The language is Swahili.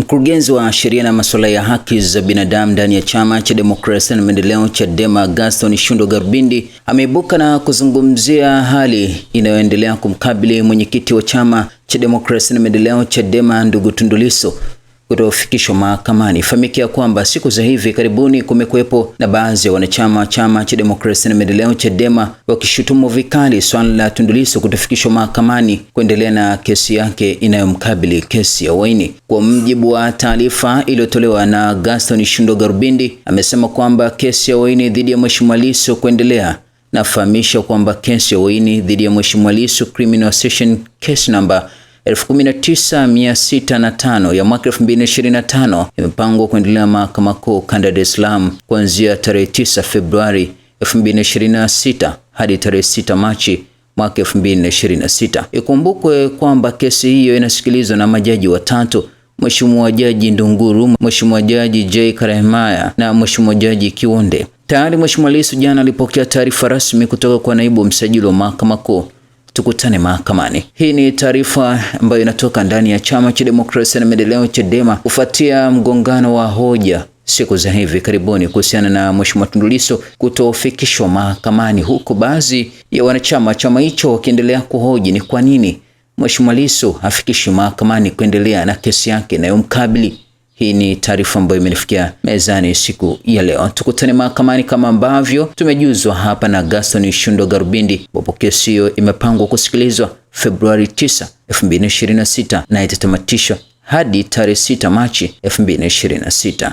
Mkurugenzi wa sheria na masuala ya haki za binadamu ndani ya chama cha demokrasia na maendeleo Chadema, Gaston Shundo Garbindi ameibuka na kuzungumzia hali inayoendelea kumkabili mwenyekiti wa chama cha demokrasia na maendeleo Chadema, ndugu Tundu Lissu kutofikishwa mahakamani. Ifahamike kwamba siku za hivi karibuni kumekuwepo na baadhi ya wanachama wa chama cha demokrasia na maendeleo Chadema wakishutumu vikali swala la Tundu Lissu kutofikishwa mahakamani kuendelea na kesi yake inayomkabili, kesi ya uhaini. Kwa mujibu wa taarifa iliyotolewa na Gaston Shundo Garbindi, amesema kwamba kesi ya uhaini dhidi ya Mheshimiwa Lissu kuendelea. Nafahamisha kwamba kesi ya uhaini dhidi ya Mheshimiwa Lissu, Criminal Session Case number 19605 ya mwaka 2025 imepangwa kuendelea Mahakama Kuu Kanda ya Dar es Salaam kuanzia tarehe 9 Februari 2026 hadi tarehe 6 Machi mwaka 2026. Ikumbukwe kwamba kesi hiyo inasikilizwa na majaji watatu: Mheshimiwa Jaji Ndunguru, Mheshimiwa Jaji J. Karemaya na Mheshimiwa Jaji Kiwonde. Tayari Mheshimiwa Lissu jana alipokea taarifa rasmi kutoka kwa naibu msajili wa Mahakama Kuu. Tukutane mahakamani. Hii ni taarifa ambayo inatoka ndani ya chama cha demokrasia na maendeleo Chadema kufuatia mgongano wa hoja siku za hivi karibuni kuhusiana na Mheshimiwa Tundu Lissu kutofikishwa mahakamani, huku baadhi ya wanachama chama hicho wakiendelea kuhoji ni kwa nini Mheshimiwa Lissu hafikishi mahakamani kuendelea na kesi yake inayomkabili. Hii ni taarifa ambayo imenifikia mezani siku ya leo. Tukutane mahakamani kama ambavyo tumejuzwa hapa na Gaston Shundo Garbindi, ambapo kesi hiyo imepangwa kusikilizwa Februari 9, 2026 na itatamatishwa hadi tarehe 6 Machi 2026.